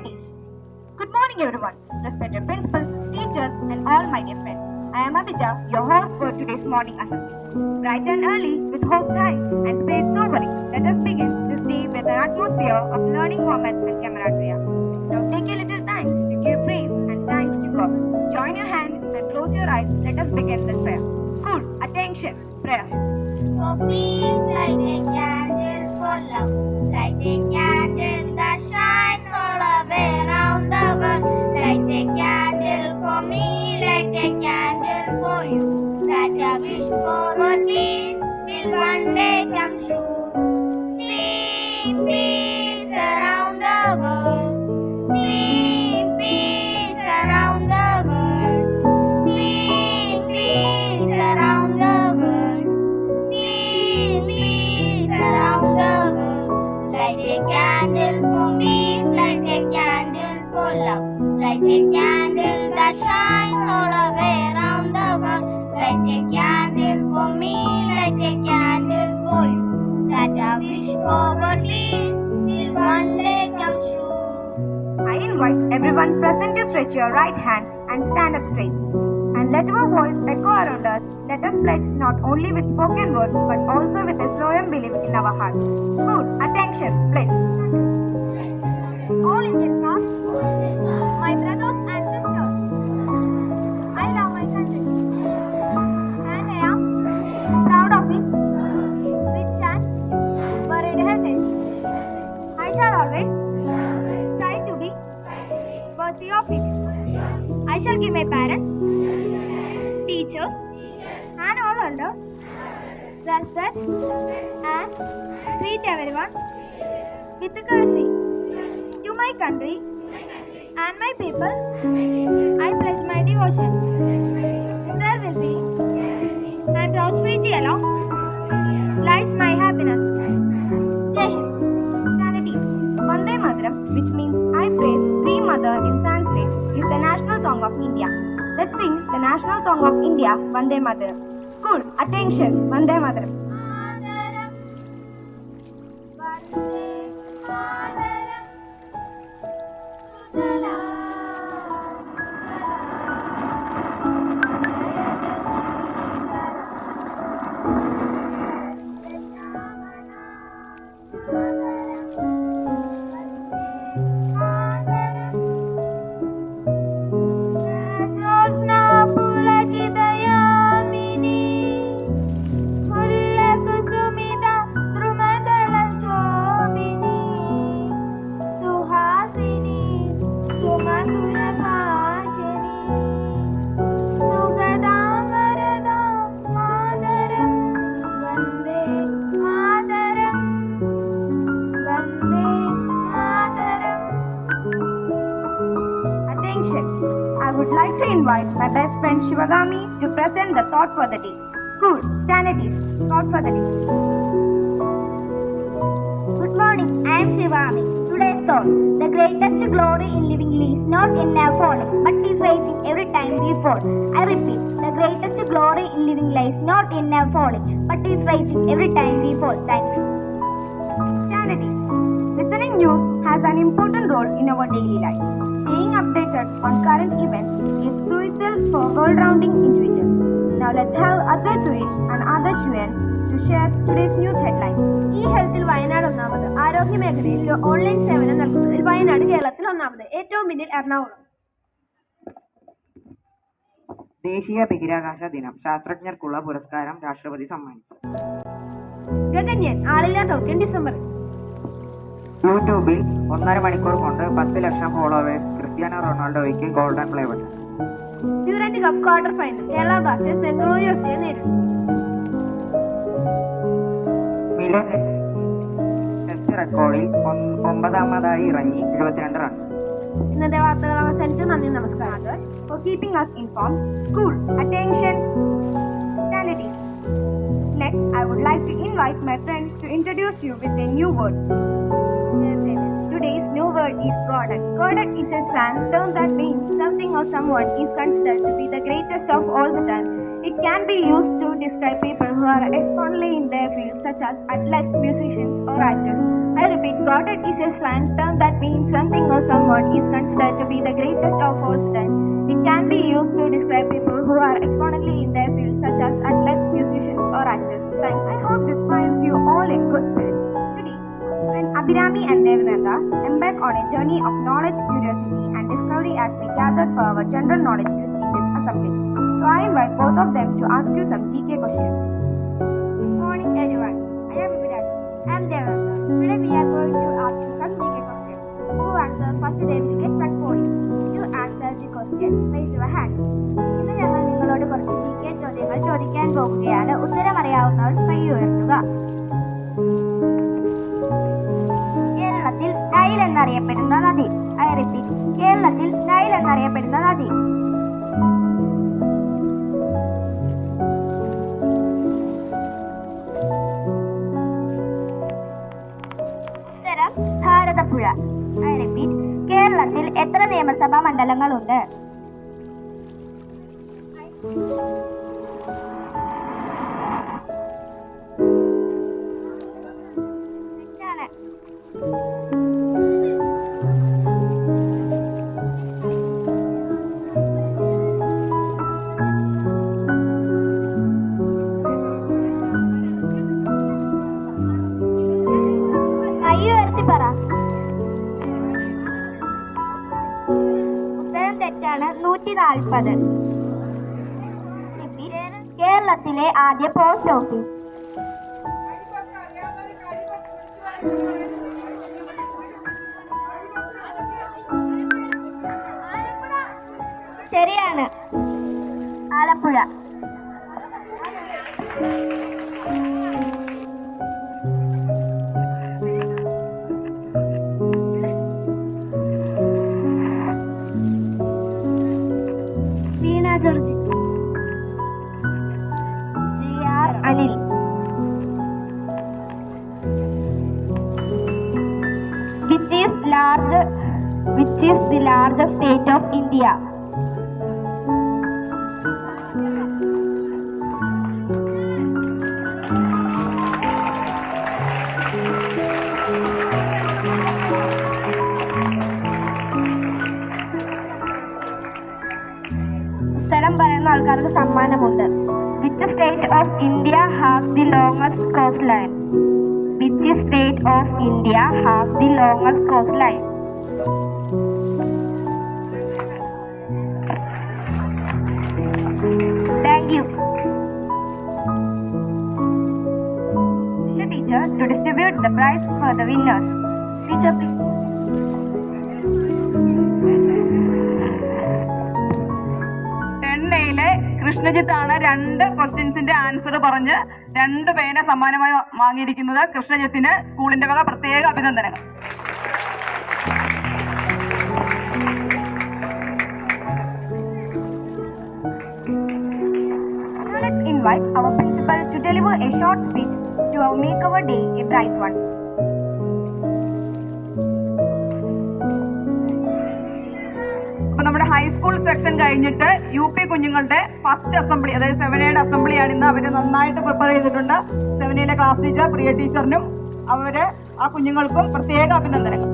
Sanities. Good morning, everyone. Respected principals, teachers, and all my dear friends. I am Abhija, your host for today's morning assembly. Bright and early, with hopes high and spirits soaring, let us begin this day with an atmosphere of learning moments and camaraderie. Now take a little time to give praise and thanks to God. Join your hands and close your eyes. Let us begin with prayer. School, attention, prayer. For peace, light a candle for love. Light a candle that shines all around the world. Light a candle for me, light a candle for you. That a wish for peace will one day come true. Sing peace around the world. Sing peace around the world. Sing peace around the world. Sing peace around the world. Light a candle for peace, light a candle for love. Light a candle that shines all around the world. Light a candle for me, light a candle for you. That a wish for peace will one day come true. I invite everyone present to stretch your right hand and stand up straight. And let our voice echo around us. Let us pledge not only with spoken words but also with a solemn belief in our hearts. Good. Attention, pledge. All Indian stars, my brothers and sisters, I love my country. And I am proud of it. Rich and varied heritage. I shall always try to be worthy of it. I shall give my parents, teachers, and all elders respect and treat everyone with courtesy. To my country and my people, I pledge my devotion. There will be my prosperity along lies my happiness. Jai Hind. Sanity. Vande Mataram, which means I praise Three Mother in Sanskrit, is the national song of India. Let's sing the national song of India, Vande Mataram. School, attention, Vande Mataram. I would like to invite my best friend Shivagami to present the thought for the day. School, Sanities, thought for the day. Good morning, I am Shivami. Today's thought: the greatest glory in living is not in our falling, but is rising every time we fall. I repeat, the greatest glory in living lies not in our falling, but is rising every time we fall. Thanks. Sanities. Listening news has an important role in our daily life. Staying updated on current events is crucial for all-rounding individuals. Now let's have Advait Suresh and Adarsh Yuan to share today's news headlines. ഈ ഹെൽത്തിൽ വയനാട് ഒന്നാമത്. ആരോഗ്യ മേഖലയിൽ online സേവനം നൽകുന്നതിൽ വയനാട് കേരളത്തിൽ ഒന്നാമത്. ഏറ്റവും പിന്നിൽ എറണാകുളം. ദേശീയ ബഹിരാകാശ ദിനം. ശാസ്ത്രജ്ഞർക്കുള്ള പുരസ്കാരം രാഷ്ട്രപതി സമ്മാനിച്ചു. ഗഗൻയാൻ ആളില്ലാ ദൗത്യം ഡിസംബറിൽ. യൂട്യൂബിൽ 1.5 മണിക്കൂർ കൊണ്ട് 10 ലക്ഷം ഫോളോവേഴ്സ്. ക്രിസ്ത്യാനോ റൊണാൾഡോയ്ക്ക് golden play button. Durand Cup quarter final. Kerala Blasters Bengaluru എഫ്സിയെ നേരിടും. മിലൻ ടെസ്റ്റ് റെക്കോർഡിൽ 9ാമതായി ഇറങ്ങി 72 റൺസ്. ഇന്നത്തെ വാർത്തകൾ അവസാനിച്ചു. നന്ദി, നമസ്കാരം. For keeping us informed. School, attention, Sanities. Next, I would like to invite my friends to introduce you with a new word. Today's new word is Godad. Godad is a slang term that means something or someone is considered to be the greatest of all the time. It can be used to describe people who are only in their field, such as athletes, musicians, or actors. I repeat, goated is a slang term that means something or someone is considered to be the greatest of all time. It can be used to describe people who are exponentially in their field, such as athletes, musicians, or actors. Thanks. I hope this finds you all in good spirits. Today, when Abhirami and Devananda embark on a journey of knowledge, curiosity, and discovery as we gather for our general knowledge quiz in this assembly. So I invite both of them to ask you some GK questions. Good morning, everyone. I am Virat. I am Devananda. Today we are going to ask you some GK questions. Who answers first, they will get one point. You answer the question. Raise your hand. ഇന്ന് ഞങ്ങൾ നിങ്ങളോട് കുറച്ച് GK ചോദ്യങ്ങൾ ചോദിക്കാൻ പോകുകയാണ്. ഉത്തരം അറിയാവുന്നവർ കൈ ഉയർത്തുക. കേരളത്തിൽ നൈൽ എന്നറിയപ്പെടുന്ന നദി. I repeat, കേരളത്തിൽ നൈൽ എന്നറിയപ്പെടുന്ന നദി. ഉത്തരം ഭാരതപ്പുഴ. I repeat, കേരളത്തിൽ എത്ര നിയമസഭാ മണ്ഡലങ്ങളുണ്ട്? തെറ്റാണ്. കൈ ഉയർത്തി പറ. ഉത്തരം തെറ്റാണ്. 140. കേരളത്തിലെ ആദ്യ പോസ്റ്റ് ഓഫീസ്. ശരിയാണ്, Alappuzha. Veena George. JR Anil. Which is the largest state of India? ഉത്തരം പറയുന്ന ആൾക്കാർക്ക് സമ്മാനമുണ്ട്. Which state of India has the longest coastline? Which state of India has the longest coastline? Thank you. Teacher, to distribute the prize for the winners. Teacher, please. കൃഷ്ണജിത്താണ് 2 ക്വസ്റ്റ്യൻസിന്റെ answer പറഞ്ഞ് 2 പേന സമ്മാനമായി വാങ്ങിയിരിക്കുന്നത്. കൃഷ്ണജിത്തിന് സ്കൂളിന്റെ വക പ്രത്യേക അഭിനന്ദനങ്ങൾ. Now let's invite our principal to deliver a short speech to make our day a bright one. അപ്പൊ നമ്മുടെ ഹൈസ്കൂൾ സെക്ഷൻ കഴിഞ്ഞിട്ട് UP കുഞ്ഞുങ്ങളുടെ ഫസ്റ്റ് അസംബ്ലി, അതായത് 7Aയുടെ അസംബ്ലിയാണ് ഇന്ന്. അവര് നന്നായിട്ട് പ്രിപ്പയർ ചെയ്തിട്ടുണ്ട്. 7Aയിലെ ക്ലാസ് ടീച്ചർ പ്രിയ ടീച്ചറിനും ആ കുഞ്ഞുങ്ങൾക്കും പ്രത്യേക അഭിനന്ദനങ്ങൾ.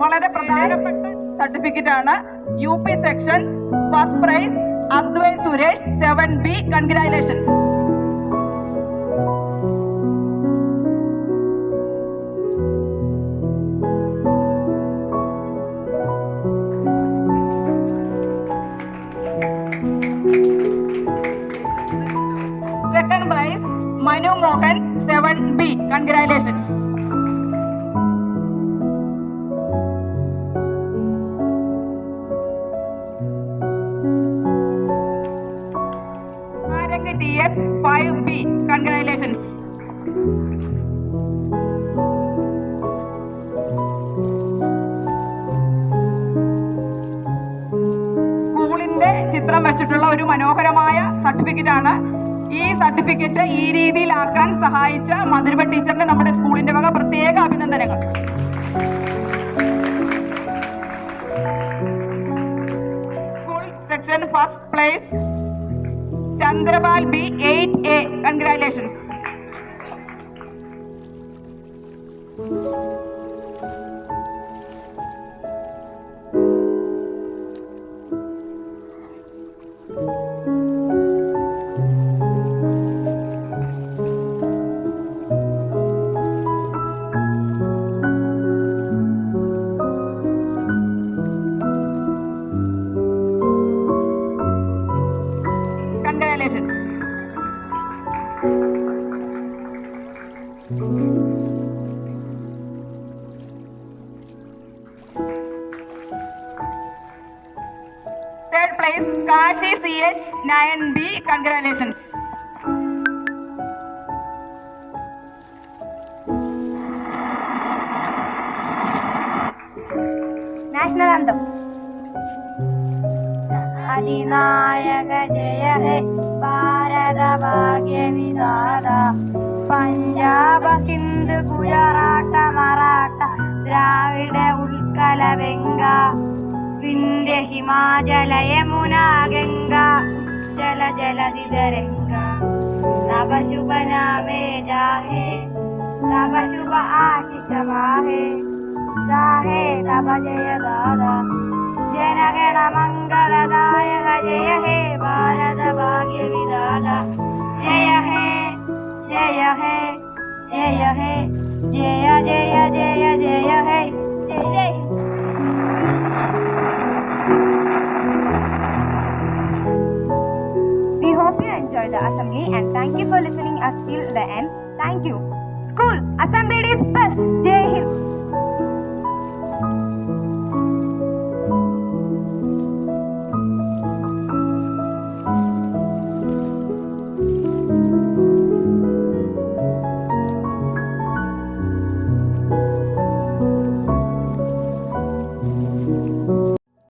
വളരെ പ്രധാനപ്പെട്ട സർട്ടിഫിക്കറ്റ് ആണ്. UP section first prize Advai Suresh 7B. Congratulations. Second prize Manu Mohan 7B. Congratulations. TS 5B. Congratulations. സ്കൂളിന്റെ ചിത്രം വെച്ചിട്ടുള്ള ഒരു മനോഹരമായ സർട്ടിഫിക്കറ്റ് ആണ്. ഈ സർട്ടിഫിക്കറ്റ് ഈ രീതിയിലാക്കാൻ സഹായിച്ച മധുരിമ ടീച്ചറിന് നമ്മുടെ സ്കൂളിന്റെ വക പ്രത്യേക അഭിനന്ദനങ്ങൾ. School section, first place, Chandrabal B, 8A. Congratulations. Congratulations. Third place, Kashi CH 9B. Congratulations. National anthem. अधिनायक जय हे भारत भाग्य विधाता पंजाब सिंध गुजरात मराठा द्राविड उत्कल गंगा विंध्य हिमाचल यमुना गंगा जल जलधि तरंगा तब शुभ नामे जाहे तब शुभ आशीष माहे गाहे तब जय दादा जनगण मंगलदायक जय हे भारत भाग्य विधाता जय हे जय हे जय हे जय जय जय जय हे जय जय. We hope you enjoyed the assembly and thank you for listening us till the end. Thank you. School, assembly is best.